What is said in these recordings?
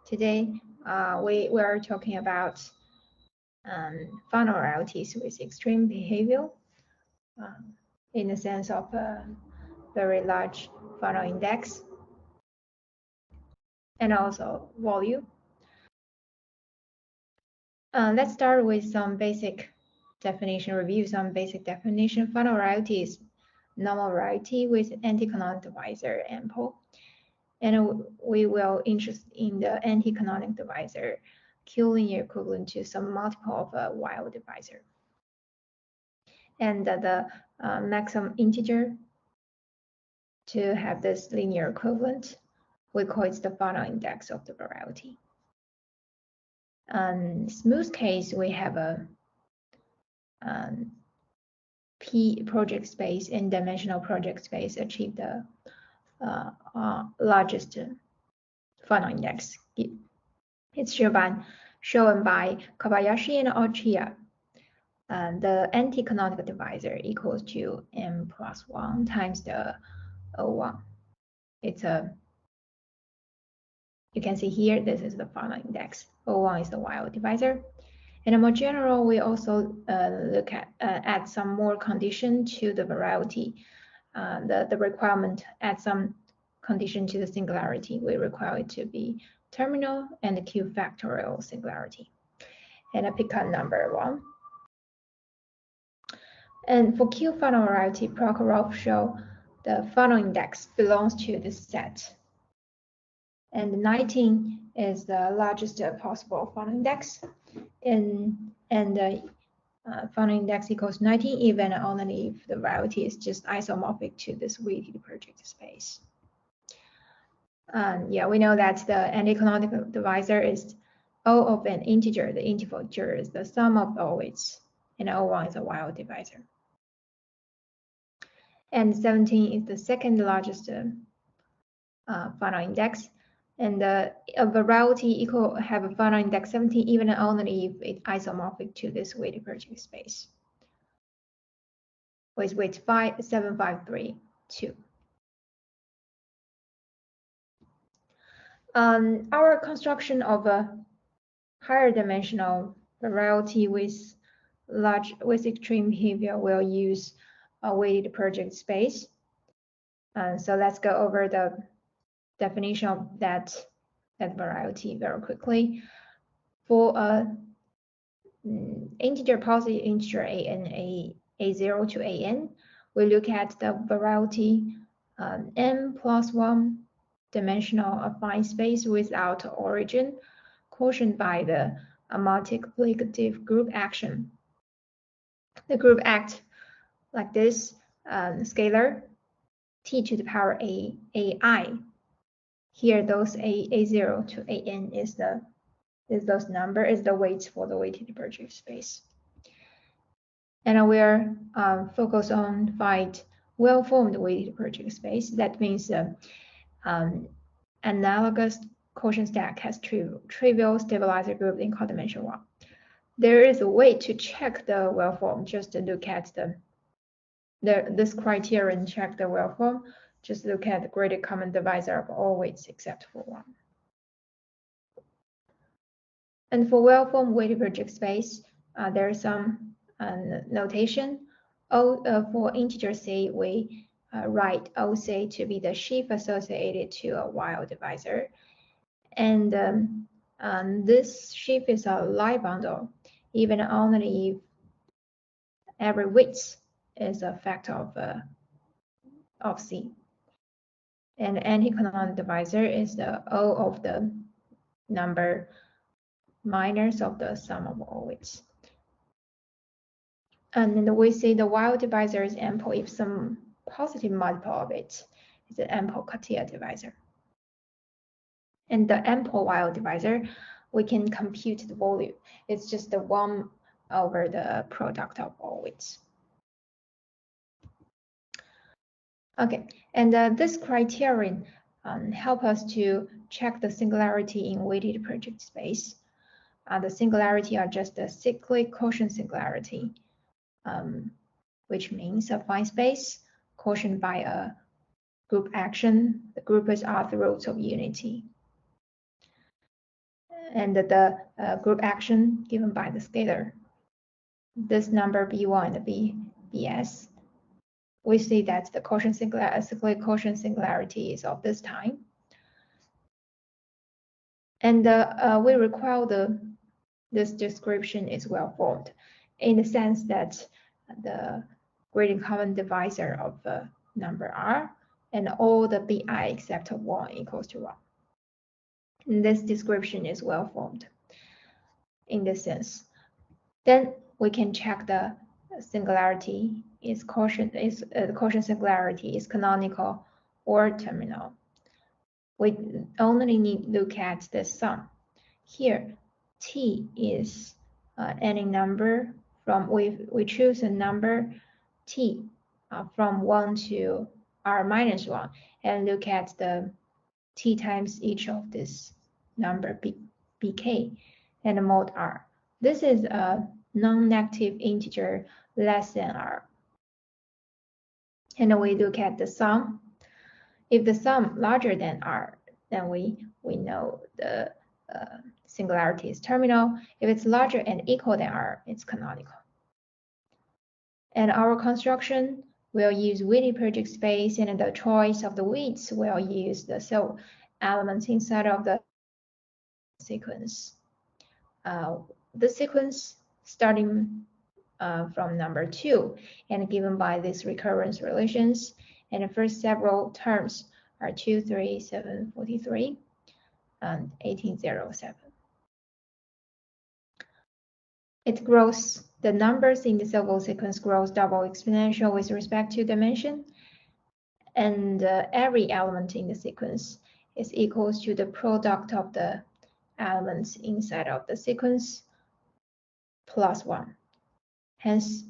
Today, we are talking about Fano varieties with extreme behavior in the sense of a very large Fano index and also volume. Let's start with some basic definition, review some basic definition. Fano variety is normal variety with anti-canonical divisor ample. And we will interest in the anti-canonical divisor, Q linear equivalent to some multiple of a Weil divisor. And the maximum integer to have this linear equivalent, we call it the Fano index of the variety. Smooth case, we have a P project space and dimensional project space achieve the largest Fano index. It's shown by Kobayashi and Ochia. The anti-canonical divisor equals to m plus 1 times the O1. It's you can see here, this is the Fano index. O1 is the Weil divisor. And more general, we also look at add some more condition to the variety. The requirement add some condition to the singularity. We require it to be terminal and Q factorial singularity. And I pick up number 1. And for Q Fano variety, Prokhorov show the Fano index belongs to this set. And 19 is the largest possible Fano index. And Fano index equals 19 even only if the variety is just isomorphic to this weighted project space. Yeah, we know that the anti-canonical divisor is O of an integer. The integer is the sum of all weights, and O1 is a Weil divisor. And 17 is the second largest Fano index. And a variety have a Fano index 17 even only if it's isomorphic to this weighted project space with weight 7532. Our construction of a higher dimensional variety with extreme behavior will use a weighted project space. So let's go over the definition of that variety very quickly. For integer positive integer a0 to an, we look at the variety m plus 1 dimensional affine space without origin, quotient by the multiplicative group action. The group act like this, scalar t to the power ai. Here, those a0 to an is those number is the weights for the weighted project space. And we are focused on find well-formed weighted project space. That means analogous quotient stack has trivial stabilizer group in dimension 1. There is a way to check the well-formed. Just to look at this criterion, check the well-formed. Just look at the greatest common divisor of all weights except for 1. And for well-formed weighted project space, there is some notation. For integer c, we write OC to be the sheaf associated to a Weil divisor. And this sheaf is a Lie bundle, even only if every weight is a factor of C. And anti-canonical divisor is the O of the number minus of the sum of all weights. And then we see the Weil divisor is ample if some positive multiple of it is an ample Cartier divisor. And the ample Weil divisor, we can compute the volume. It's just the 1 over the product of all weights. Okay, and this criterion help us to check the singularity in weighted project space. The singularity are just a cyclic quotient singularity, which means a affine space quotient by a group action. The groups are the roots of unity. and the group action given by the scalar. This number B1 and BS, we see that the quotient cyclic quotient singularity is of this time. And we recall this description is well formed in the sense that the greatest common divisor of the number R and all the BI except 1 equals to 1. And this description is well formed in this sense. Then we can check the singularity is quotient singularity is canonical or terminal. We only need to look at the sum. Here, T is any number from we choose a number T from 1 to R minus 1 and look at the T times each of this number BK and mod R. This is a non-negative integer less than R. And we look at the sum. If the sum larger than R, then we know the singularity is terminal. If it's larger and equal than R, it's canonical. And our construction will use weighted project space, and the choice of the weights will use the cell elements inside of the sequence. The sequence starting from number 2 and given by these recurrence relations, and the first several terms are 2, 3, 7, 43, and 1807. It grows, the numbers in the several sequence grows double exponential with respect to dimension, and every element in the sequence is equal to the product of the elements inside of the sequence plus 1. Hence,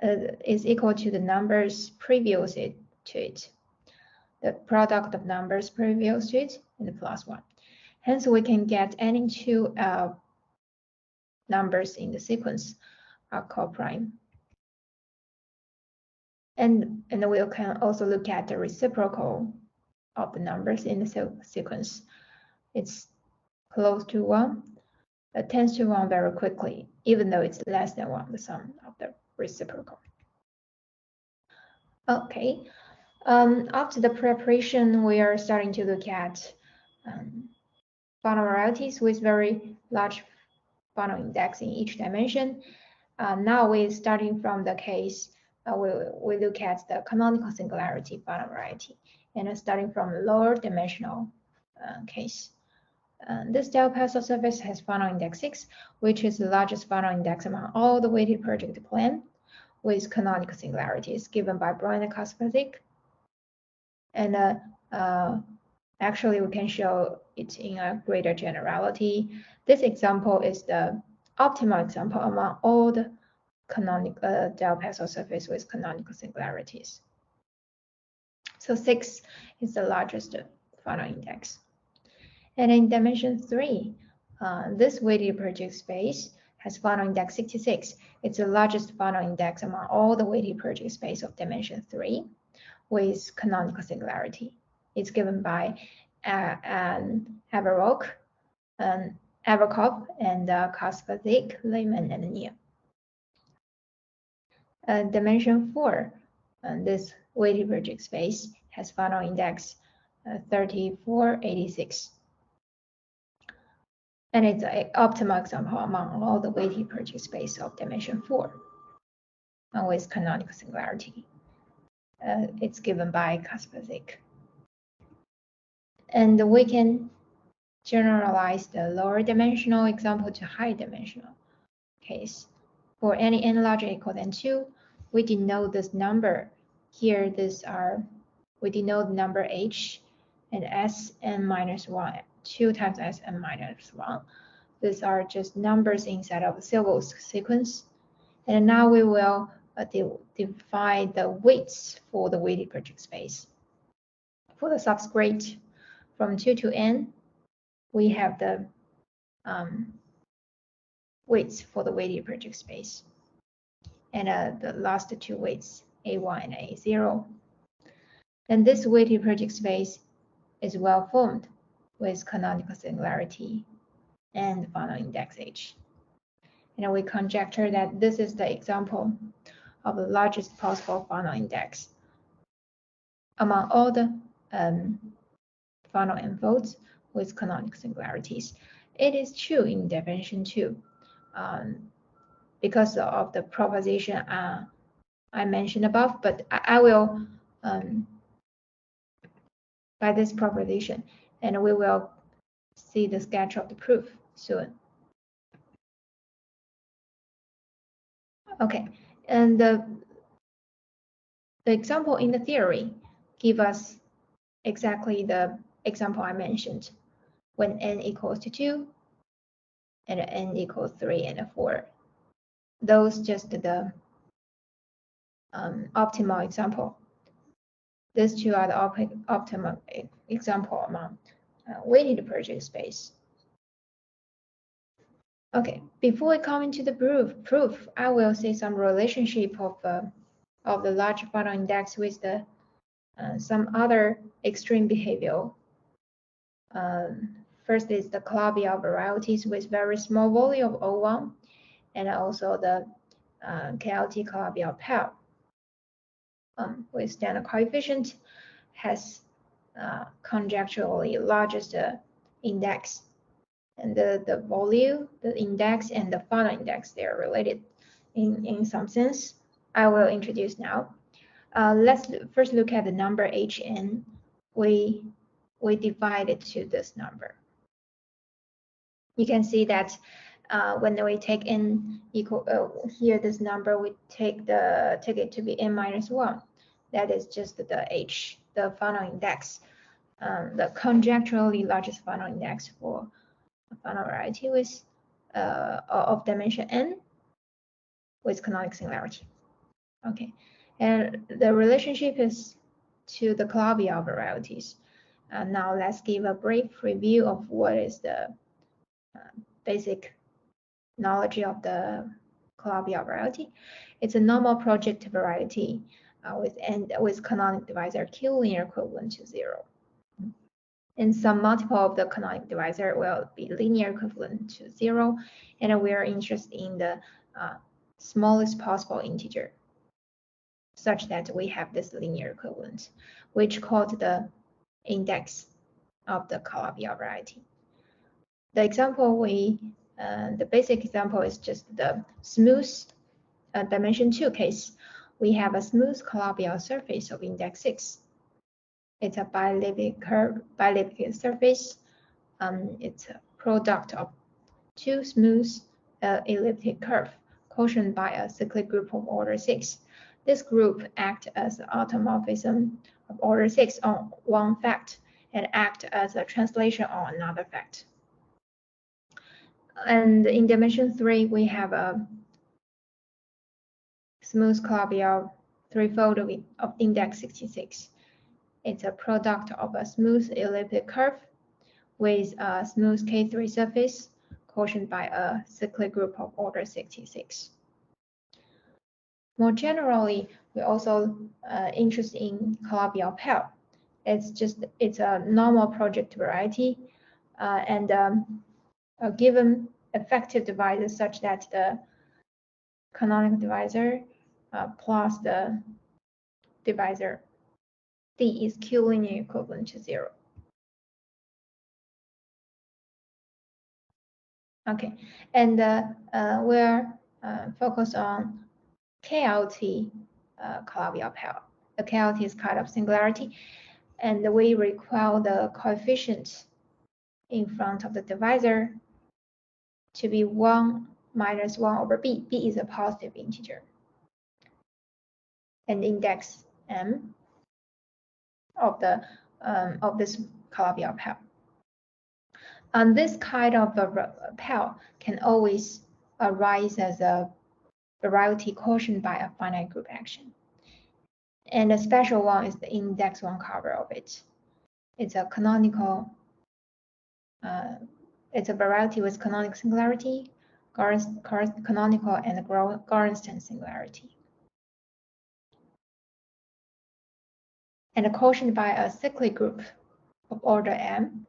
is equal to the numbers previous to it. The product of numbers previous to it and the plus 1. Hence, we can get any two numbers in the sequence are co-prime. And we can also look at the reciprocal of the numbers in the sequence. It's close to 1. It tends to 1 very quickly, even though it's less than 1, the sum of the reciprocal. Okay, after the preparation, we are starting to look at Fano varieties with very large Fano index in each dimension. Now we're starting from the case, we look at the canonical singularity Fano variety, and starting from the lower dimensional case. This diapasal surface has Fano index 6, which is the largest Fano index among all the weighted project plan, with canonical singularities given by Brown and Kaspersky. And actually, we can show it in a greater generality. This example is the optimal example among all the canonical diapasal surface with canonical singularities. So 6 is the largest Fano index. And in dimension 3, this weighted project space has Fano index 66. It's the largest Fano index among all the weighted project space of dimension 3 with canonical singularity. It's given by Algebraic, Averkov, and Kaspersky, Lehman, and Neal. Dimension 4, this weighted project space has Fano index 3486. And it's an optimal example among all the weighted project space of dimension 4 with canonical singularity. It's given by Kaspersky. And we can generalize the lower dimensional example to high dimensional case. For any n larger or equal than 2, we denote this number. Here, we denote the number h and Sn minus 1, 2 times Sn minus 1. These are just numbers inside of a civil sequence. And now we will define the weights for the weighted project space. For the subscript from 2 to n, we have the weights for the weighted project space. And the last two weights, A1 and A0. And this weighted project space is well formed with canonical singularity and Fano index H. And we conjecture that this is the example of the largest possible Fano index among all the Fano enfolds with canonical singularities. It is true in definition 2 because of the proposition I mentioned above, but I will by this proposition, and we will see the sketch of the proof soon. Okay, and the example in the theory give us exactly the example I mentioned when n equals to 2 and n equals 3 and 4. Those just the optimal example. These two are the optimal example among weighted project space. Okay, before we come into the proof, I will say some relationship of the large Fano index with the some other extreme behavior. First is the Calabi varieties with very small volume of O1, and also the chaotic Calabi Pell with standard coefficient has conjecturally largest index. And the volume, the index, and the Fano index, they are related in some sense. I will introduce now. Let's first look at the number Hn. We divide it to this number. You can see that when we take n equal here this number, we take it to be n minus 1. That is just the H, the Fano index, the conjecturally largest Fano index for a Fano variety with of dimension n with canonical singularity. Okay, and the relationship is to the Calabi varieties. Now let's give a brief review of what is the basic knowledge of the Calabi variety. It's a normal project variety with canonical divisor Q linear equivalent to 0. And some multiple of the canonical divisor will be linear equivalent to 0, and we are interested in the smallest possible integer, such that we have this linear equivalent, which called the index of the Calabi variety. The example the basic example is just the smooth dimension 2 case. We have a smooth Calabi surface of index 6. It's a bielliptic surface. It's a product of two smooth elliptic curves quotient by a cyclic group of order 6. This group acts as an automorphism of order 6 on one fact and act as a translation on another fact. And in dimension 3, we have a smooth Calabi threefold of index 66. It's a product of a smooth elliptic curve with a smooth K3 surface quotient by a cyclic group of order 66. More generally, we're also interested in Calabi Pell. It's a normal project variety, and a given effective divisor such that the canonical divisor plus the divisor D is Q linear equivalent to 0. Okay, and we're focused on KLT Calabi Pell. The KLT is kind of singularity, and we require the coefficient in front of the divisor to be 1 minus 1 over b. b is a positive integer. And index m of this Calabi Pell. And this kind of a Pell can always arise as a variety quotient by a finite group action. And a special one is the index 1 cover of it. It's a canonical, it's a variety with canonical singularity, canonical, and Gorenstein singularity. And a quotient by a cyclic group of order m,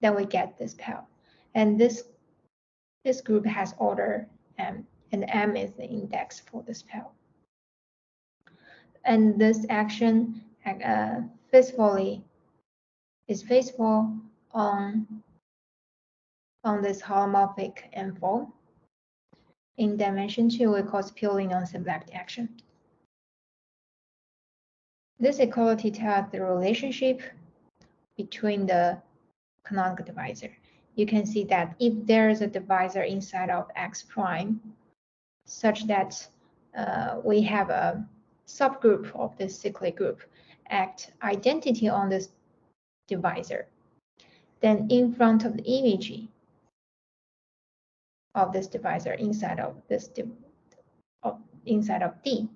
then we get this Pell. And this This group has order m, and m is the index for this pair. And this action is faithful on this holomorphic info. In dimension 2, we call peeling on select action. This equality tells the relationship between the canonical divisor. You can see that if there is a divisor inside of X prime, such that we have a subgroup of this cyclic group act identity on this divisor, then in front of the image of this divisor inside of this inside of D,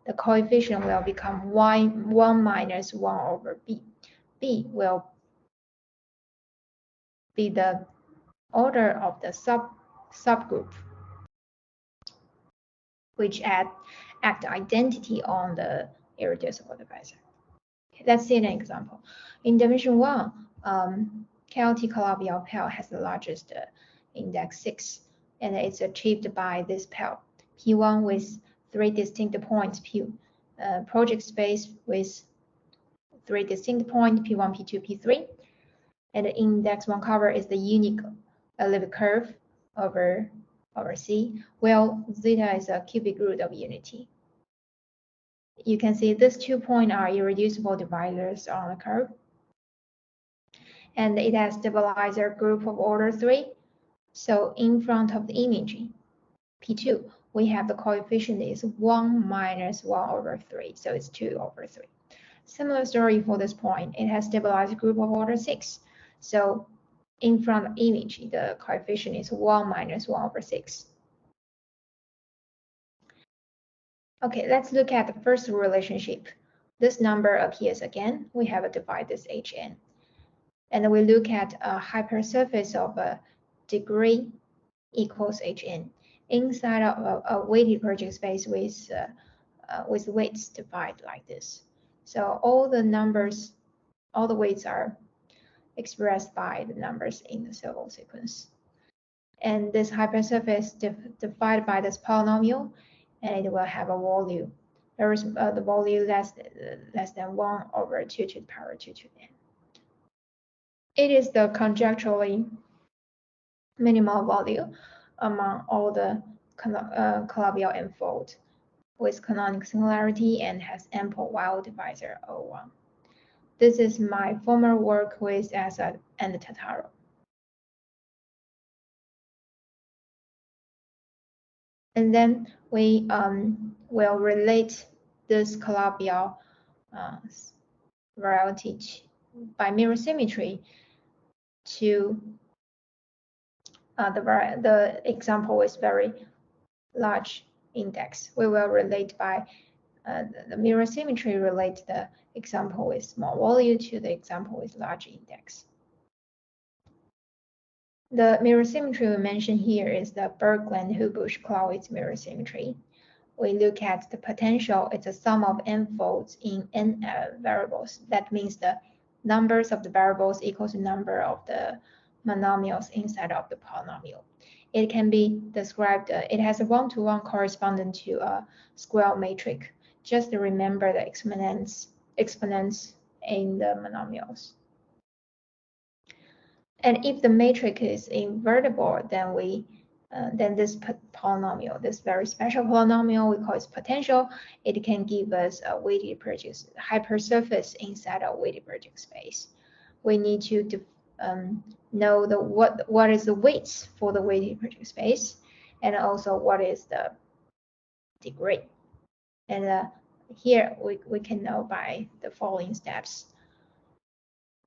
the coefficient will become 1 minus 1 over B. B will be the order of the subgroup, which act identity on the irreducible divisor. Okay, let's see an example. In dimension 1, Calabi pair has the largest index 6, and it's achieved by this pair P1 with 3 distinct points, project space with 3 distinct points, P1, P2, P3, and the index 1 cover is the unique elliptic curve over C, while zeta is a cubic root of unity. You can see these 2 points are irreducible divisors on the curve, and it has stabilizer group of order 3. So in front of the image, P2, we have the coefficient is 1 minus 1 over 3, so it's 2 over 3. Similar story for this point. It has stabilized group of order 6. So in front of image, the coefficient is 1 minus 1 over 6. Okay, let's look at the first relationship. This number appears again. We have a divide this Hn. And we look at a hypersurface of a degree equals Hn inside of a weighted project space with weights divided like this. So all the weights are expressed by the numbers in the Sobo sequence. And this hypersurface divided by this polynomial, and it will have a volume. There is the volume less than 1 over 2 to the power 2 to n. It is the conjecturally minimal volume among all the Calabi unfold with canonical singularity and has ample Weil divisor O1. This is my former work with Assad and Tataro. And then we will relate this Calabi variety by mirror symmetry to the example with very large index. We will relate by the mirror symmetry relate the example with small volume to the example with large index. The mirror symmetry we mentioned here is the Bergland-Hubush-Clawitz mirror symmetry. We look at the potential. It's a sum of n folds in n variables. That means the numbers of the variables equals the number of the monomials inside of the polynomial. It can be described, it has a one-to-one correspondent to a square matrix. Just remember the exponents in the monomials. And if the matrix is invertible, then this polynomial, this very special polynomial, we call it potential. It can give us a weighted project hypersurface inside a weighted project space. We need to know what is the weights for the weighted project space, and also what is the degree. And here we can know by the following steps.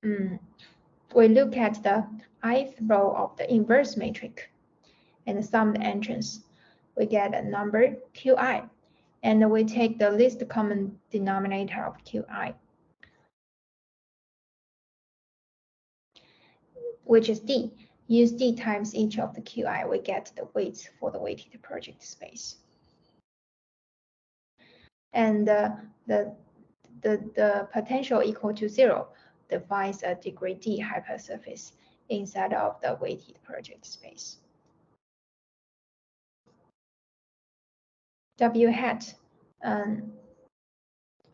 We look at the ith row of the inverse matrix and sum the entrance. We get a number Qi, and we take the least common denominator of Qi, which is D. Use D times each of the Qi, we get the weights for the weighted project space. And the potential equal to 0 defines a degree D hypersurface inside of the weighted project space. W hat.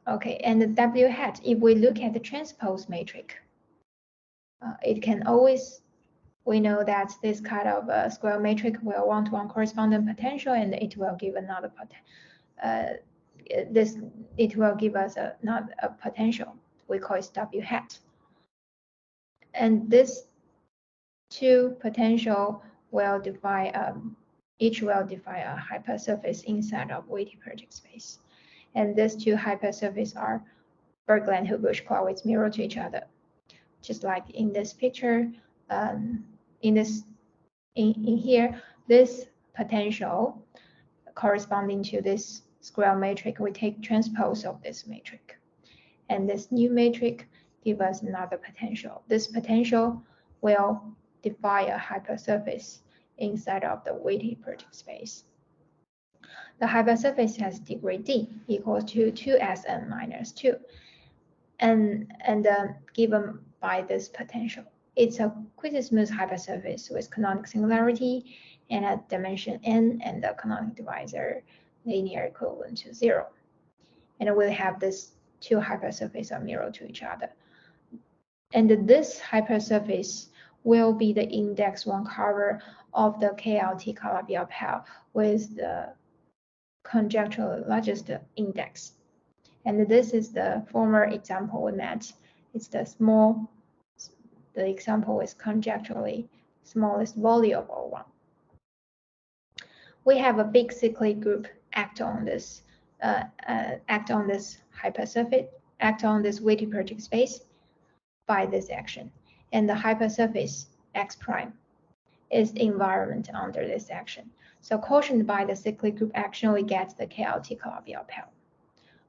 Okay, and the W hat, if we look at the transpose matrix, it can always, we know that this kind of square matrix will one-to-one correspondent potential, and it will give another it will give us not a potential. We call it W hat. And this two potential will define each will define a hypersurface inside of weighty project space. And these two hypersurfaces are Bergland-Hilbert mirror to each other. Just like in this picture, in here, this potential corresponding to this square matrix, we take transpose of this matrix. And this new matrix gives us another potential. This potential will define a hypersurface inside of the weighty project space. The hypersurface has degree d equals to 2Sn minus 2, and given by this potential. It's a quasi-smooth hypersurface with canonical singularity and a dimension n, and the canonical divisor linear equivalent to 0. And we'll have this two hypersurfaces are mirror to each other. And this hypersurface will be the index one cover of the KLT Calabi Weil with the conjecturally largest index. And this is the former example we met. It's the example is conjecturally smallest volume of O1. We have a big cyclic group act on this hypersurface, act on this weighty project space by this action. And the hypersurface X prime is the environment under this action. So quotient by the cyclic group action, we get the KLT Calabi Weil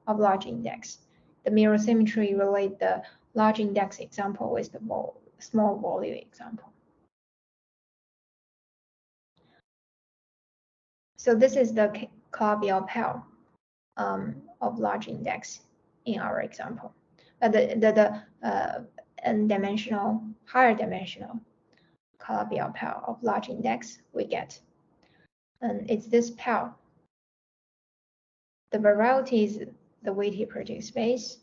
of large index. The mirror symmetry relate the large index example with the small volume example. So this is the Calabi Weil of large index in our example. The n-dimensional, higher dimensional Calabi Weil of large index we get. And it's this Weil. The variety is the weighty project space,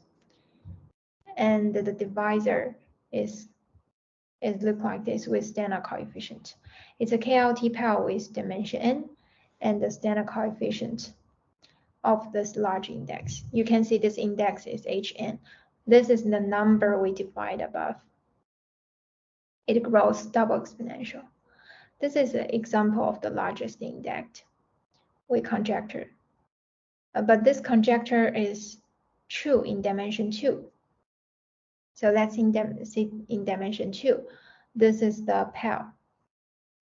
and the divisor is look like this with standard coefficient. It's a KLT Weil with dimension n and the standard coefficient of this large index. You can see this index is Hn. This is the number we defined above. It grows double exponential. This is an example of the largest index we conjecture. But this conjecture is true in dimension 2. So let's see in dimension 2. This is the Weil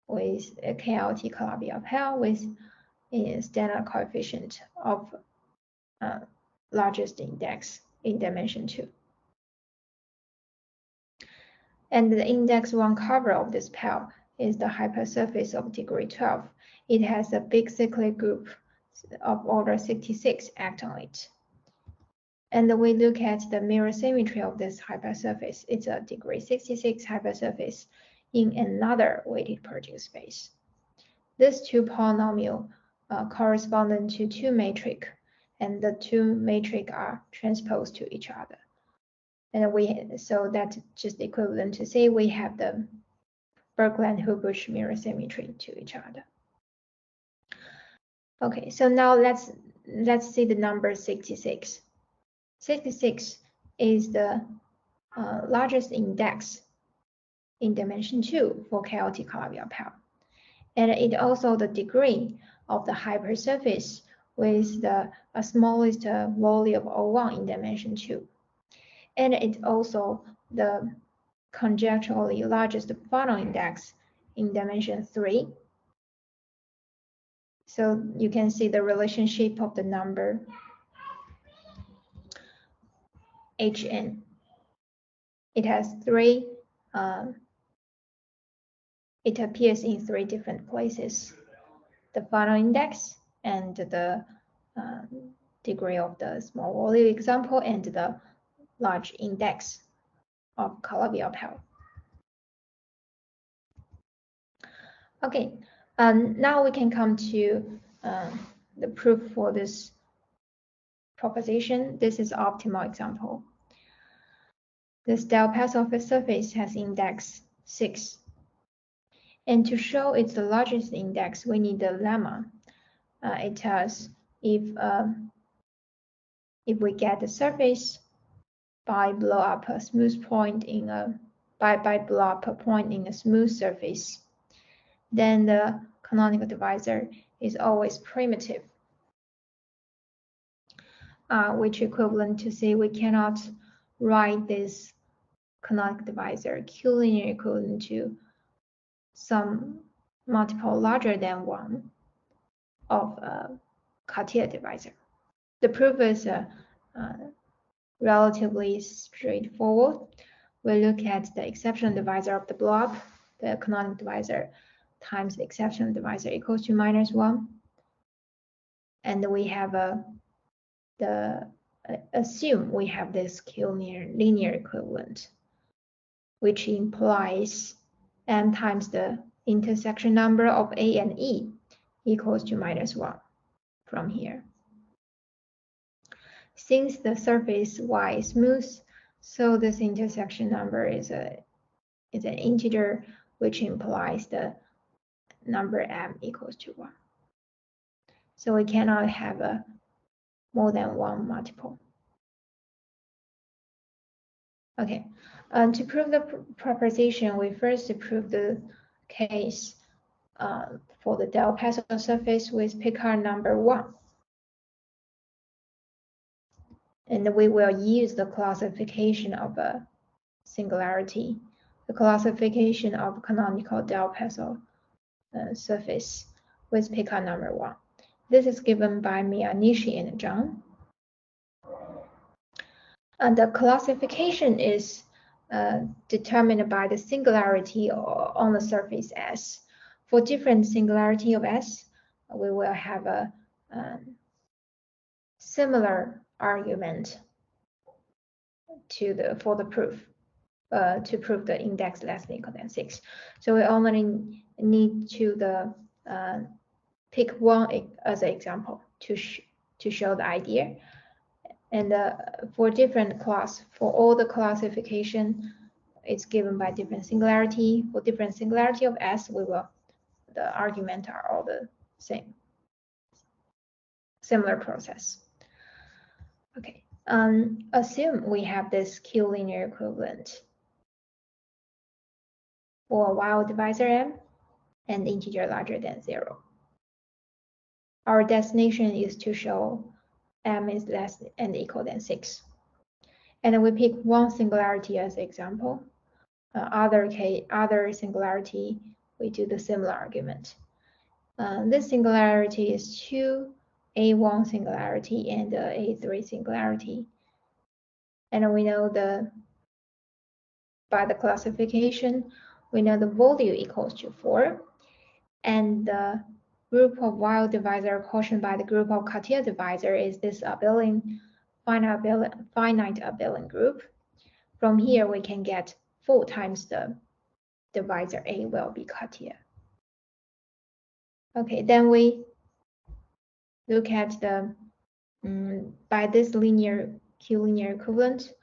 with a KLT Calabi Weil with a standard coefficient of largest index in dimension 2. And the index 1 cover of this Weil is the hypersurface of degree 12. It has a big cyclic group of order 66 act on it. And we look at the mirror symmetry of this hypersurface. It's a degree 66 hypersurface in another weighted project space. These two polynomials correspond to two matrices, and the two matrices are transposed to each other. And so that's just equivalent to say we have the Bergland-Hilbert mirror symmetry to each other. Okay, so now let's see the number 66. 66 is the largest index in dimension 2 for KLT Calabi Weil. And it also the degree of the hypersurface with the smallest volume of O1 in dimension 2. And it's also the conjecturally largest Fano index in dimension 3. So you can see the relationship of the number Hn. It has three, it appears in three different places: the Fano index and the degree of the small volume example and the large index of Calabi Weil. Okay, now we can come to the proof for this proposition. This is optimal example. This Del Paso of a surface has index 6. And to show it's the largest index, we need the lemma. It tells if we get the surface by blow up a smooth point in a blow up a point in a smooth surface, then the canonical divisor is always primitive, which equivalent to say we cannot write this canonical divisor Q-linear equivalent to some multiple larger than 1 of a Cartier divisor. The proof is relatively straightforward. We look at the exceptional divisor of the blob, the canonical divisor times the exceptional divisor equals to -1. And we have assume we have this Q-linear equivalent, which implies m times the intersection number of A and E equals to -1 from here. Since the surface Y is smooth, so this intersection number is an integer, which implies the number m equals to 1. So we cannot have a more than 1 multiple. Okay, to prove the proposition, we first prove the case for the Del Paso surface with Picard number 1. And we will use the classification of a singularity, the classification of canonical Del Paso surface with Picard number 1. This is given by Miyanishi and Zhang. And the classification is determined by the singularity on the surface S. For different singularity of S, we will have a similar argument for the proof to prove the index less than or equal than 6. So we only need to pick one as an example to show the idea. And for different class, for all the classification, it's given by different singularity. For different singularity of S, the argument are all the same. Similar process. Okay. Assume we have this Q-linear equivalent for Weil divisor m and integer larger than 0. Our destination is to show m is less than or equal than 6. And we pick one singularity as example. Other singularity, we do the similar argument. This singularity is 2A1 singularity and A3 singularity. And we know by the classification, we know the volume equals to 4. And the group of Weil divisor quotient by the group of Cartier divisor is this finite abelian group. From here, we can get 4 times the divisor A will be Cartier. Okay, then we look at by this Q-linear equivalent,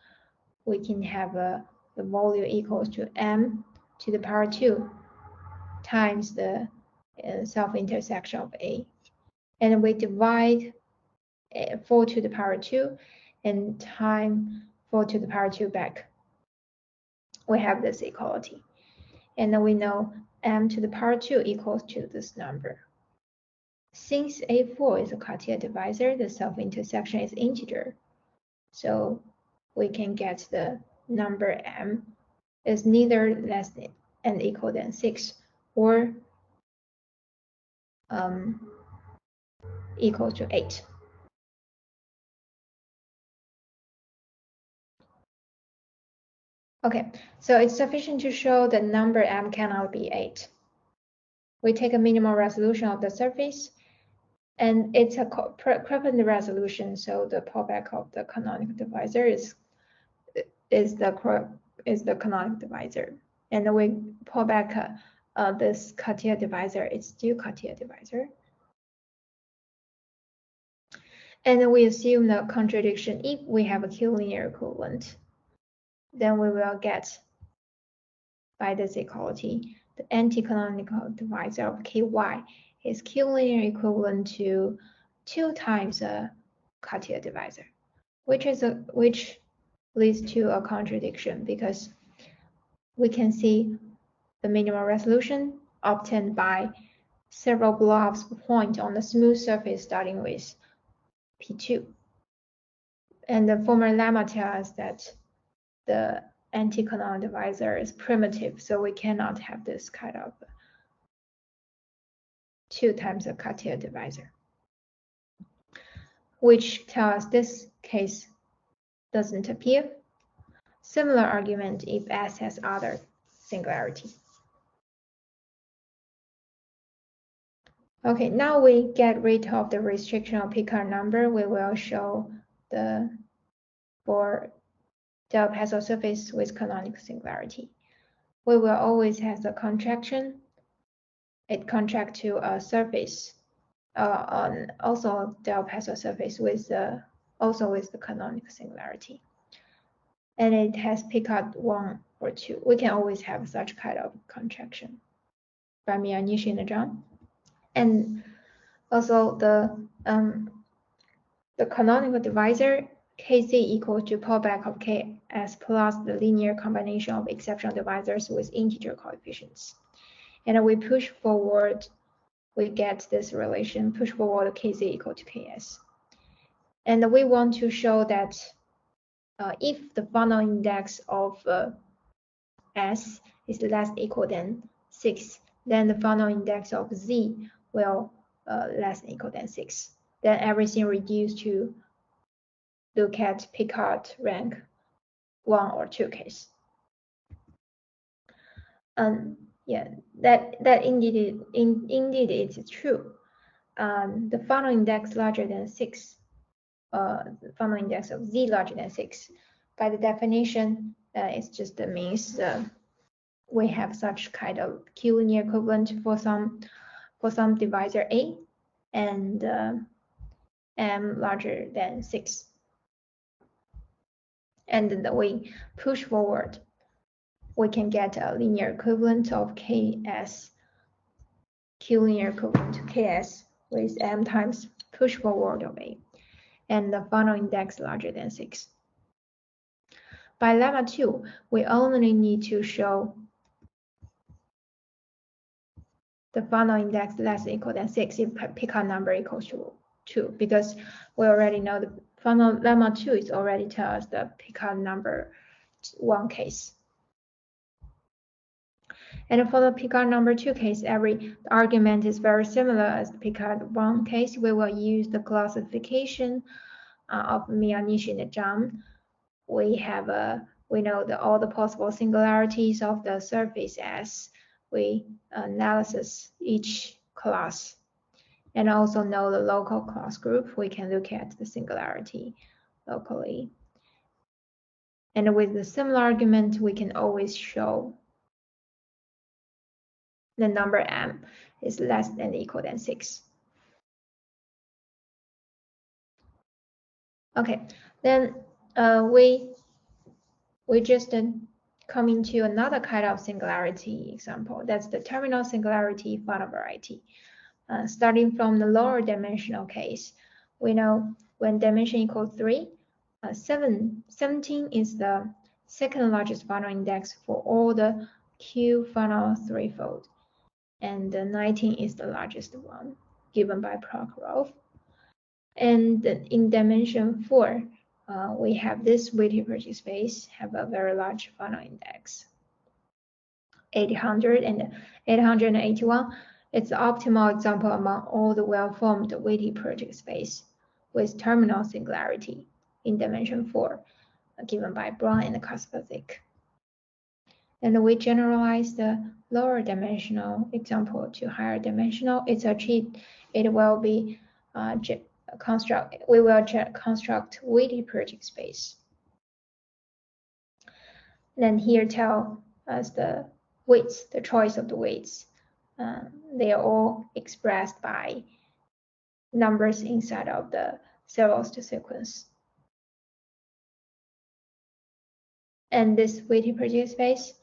we can have the volume equals to m to the power 2 times the self-intersection of A. And we divide 4 to the power 2 and time 4 to the power 2 back. We have this equality. And then we know m to the power 2 equals to this number. Since A4 is a Cartier divisor, the self-intersection is integer. So we can get the number m is neither less than and equal than 6 or equal to 8. Okay, so it's sufficient to show the number m cannot be 8. We take a minimal resolution of the surface, and it's a perpendicular resolution, so the pullback of the canonical divisor is the canonical divisor. And we pull back this Cartier divisor, it's still Cartier divisor. And we assume the contradiction. If we have a Q-linear equivalent, then we will get, by this equality, the anti-canonical divisor of ky is Q-linear equivalent to 2 times a Cartier divisor, which leads to a contradiction because we can see the minimal resolution obtained by several blobs of point on the smooth surface starting with P2. And the former lemma tells us that the anti-canonical divisor is primitive, so we cannot have this kind of 2 times a Cartier divisor, which tells us this case doesn't appear. Similar argument if S has other singularity. Okay, now we get rid of the restriction of Picard number. We will show for the Pascal surface with canonical singularity. We will always have the contraction. It contracts to a surface, also the Pascal surface with also with the canonical singularity. And it has Picard 1 or 2. We can always have such kind of contraction by Mianishi-Najam. And also the canonical divisor Kz equals to pullback of Ks plus the linear combination of exceptional divisors with integer coefficients. And we push forward, we get this relation, push forward Kz equal to Ks. And we want to show that if the Fano index of S is less equal than 6, then the Fano index of Z will less than equal than 6. Then everything reduced to look at Picard rank 1 or 2 case. Yeah, that indeed is true. The Fano index larger than 6, the Fano index of Z larger than 6. By the definition, it just means we have such kind of Q-linear equivalent for some divisor A and M larger than 6. And then we push forward, we can get a linear equivalent of Ks, Q-linear equivalent to Ks with M times push forward of A, and the Fano index larger than 6. By lemma 2, we only need to show the Fano index less than equal than 6 if Picard number equals to 2, because we already know the Fano lemma 2 is already tell us the Picard number 1 case. And for the Picard number 2 case, every argument is very similar as the Picard 1 case. We will use the classification of Mianishi-Najam. We know all the possible singularities of the surface as we analysis each class, and also know the local class group. We can look at the singularity locally. And with the similar argument, we can always show the number M is less than or equal than 6. Okay, then we just come into another kind of singularity example. That's the terminal singularity Fano variety. Starting from the lower dimensional case, we know when dimension equals 3, 17 is the second largest Fano index for all the Q Fano threefold, and 19 is the largest one given by Prokhorov. And in dimension 4, we have this weighty project space have a very large Fano index, 800 and 881. It's the optimal example among all the well-formed weighty project space with terminal singularity in dimension 4, given by Braun and Kasperzik. And we generalize the lower dimensional example to higher dimensional. It's achieved. It will be we will construct weighty project space. Then here tell us the weights, the choice of the weights. They are all expressed by numbers inside of the zeros to sequence. And this weighted project space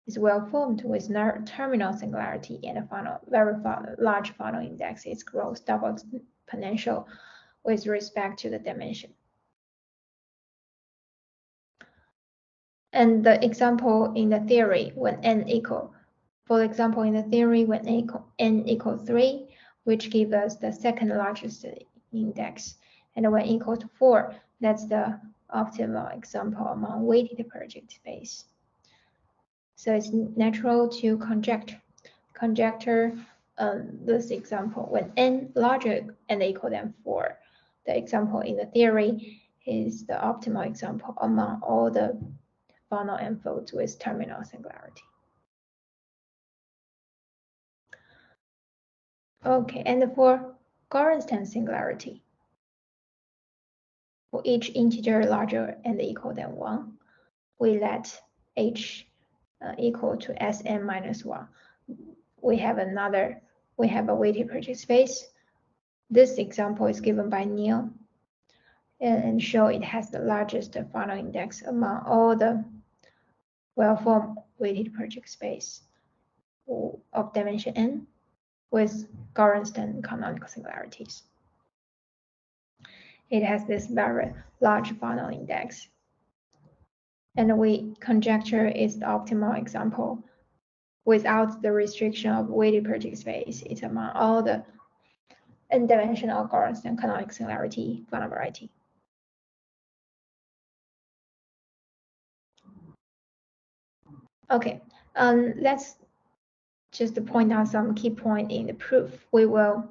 is well formed with terminal singularity and a very large Fano index. Its growth double exponential with respect to the dimension. And the example in the theory when n equal, for example, in the theory when n equals 3, which gives us the second largest index, and when equal to 4, that's the optimal example among weighted project space. So it's natural to conjecture this example when n larger and equal than 4. The example in the theory is the optimal example among all the Fano n-folds with terminal singularity. Okay, and for Gorenstein singularity, for each integer larger and equal than 1, we let h equal to Sn minus 1. We have a weighted project space. This example is given by Neil and show it has the largest Fano index among all the well-formed weighted project space of dimension n with Gorenstein canonical singularities. It has this very large Fano index. And we conjecture it's the optimal example without the restriction of weighted project space. It's among all the n-dimensional Gorenstein canonical singularity Fano variety. Okay, let's just point out some key point in the proof. We will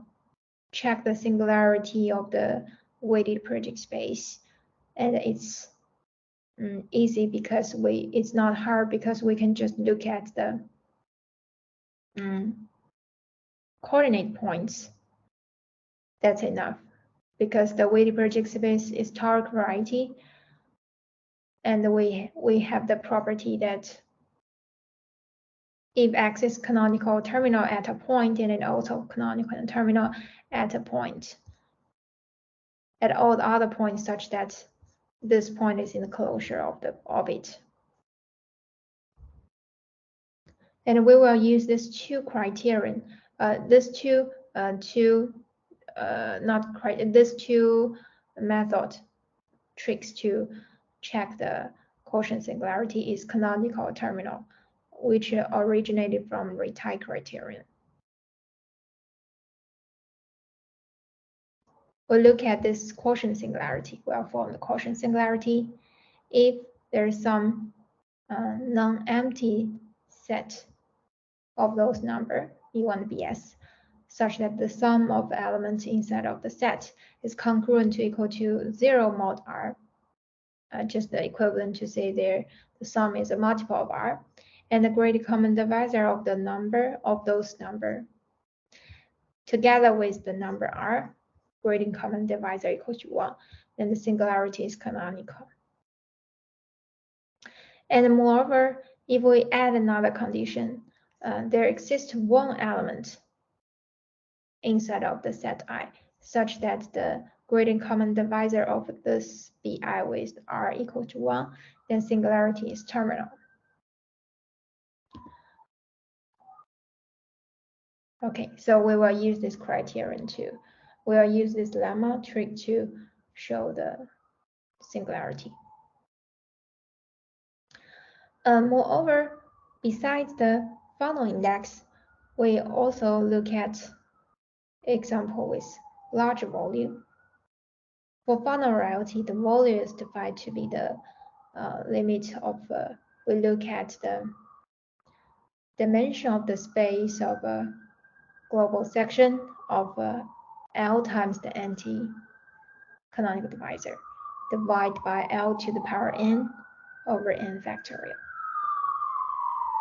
check the singularity of the weighted project space, and it's easy because it's not hard because we can just look at the coordinate points. That's enough because the weighted project space is toric variety, and we have the property that if X is canonical terminal at a point and then also canonical terminal at a point at all the other points such that this point is in the closure of the orbit. And we will use these two criterion, these two method tricks to check the quotient singularity is canonical terminal, which originated from Retay criterion. We'll look at this quotient singularity. We'll form the quotient singularity if there's some non-empty set of those numbers, E1 BS, such that the sum of elements inside of the set is congruent to equal to 0 mod R, just the equivalent to say the sum is a multiple of R, and the greatest common divisor of the number of those numbers together with the number R, greatest common divisor equals to 1, then the singularity is canonical. And moreover, if we add another condition, there exists one element inside of the set I, such that the greatest common divisor of this Bi with R equal to 1, then singularity is terminal. Okay, so we will use this criterion too. We will use this lemma trick to show the singularity. Moreover, besides the Fano index, we also look at example with large volume. For Fano variety, the volume is defined to be the limit of, we look at the dimension of the space of a global section of L times the anti-canonical divisor, divided by L to the power n over n factorial.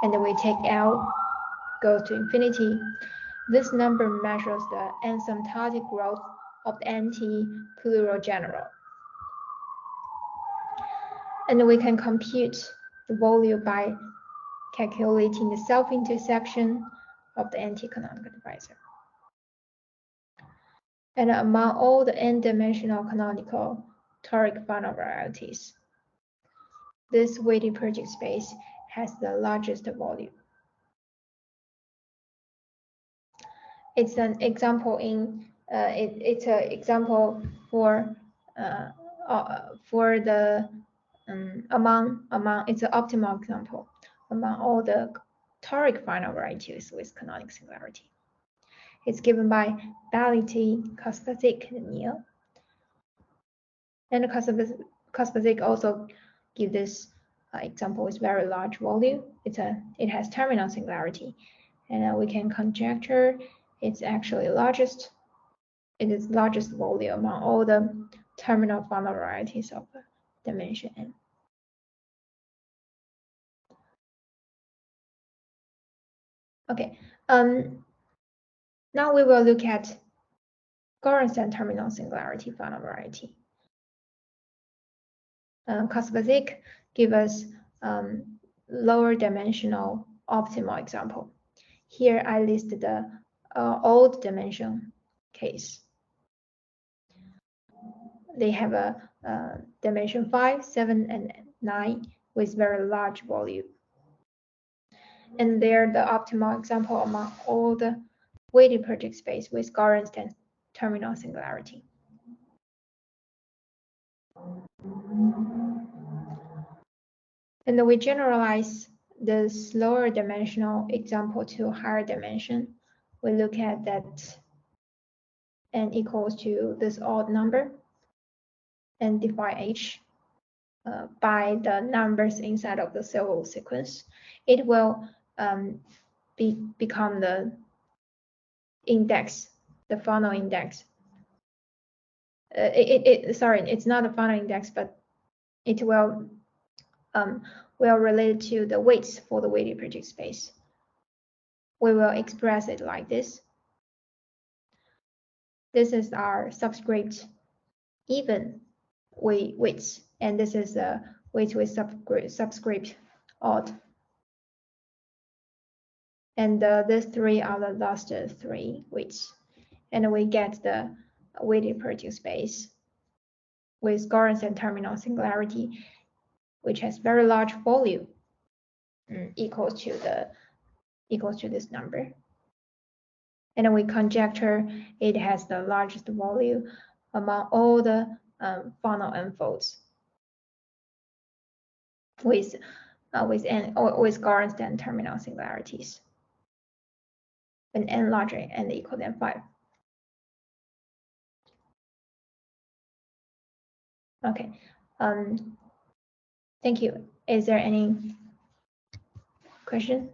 And then we take L goes to infinity. This number measures the asymptotic growth of the anti-plural general. And we can compute the volume by calculating the self-intersection of the anti-canonical divisor. and among all the n-dimensional canonical toric Fano varieties, this weighted project space has the largest volume. It's an example in it's an example for the among it's an optimal example among all the toric Fano varieties with canonical singularity. It's given by Bality, Kospasic, and Neal. And Kospasic also give this example with very large volume. It has terminal singularity, and we can conjecture it's actually largest. It is largest volume among all the terminal Fano varieties of dimension n. Okay. Now we will look at Goranson terminal singularity Fano variety. Kospasic give us lower dimensional optimal example. Here I list the old dimension case. They have a dimension 5, 7, and 9 with very large volume. And they're the optimal example among all the weighted project space with Goranson terminal singularity. And we generalize this lower dimensional example to higher dimension. We look at that n equals to this odd number and define h by the numbers inside of the serial sequence. It will become the index, the Fano index. Sorry, it's not a Fano index, but it will relate to the weights for the weighted project space. We will express it like this. This is our subscript even weights, and this is the weight with subscript odd. And these three are the last three weights. And we get the weighted project space with Goranson terminal singularity, which has very large volume, equals to this number. And we conjecture it has the largest volume among all the Fano n-folds with Goranson terminal singularities. When n larger and equal than 5. Okay. Thank you. Is there any question?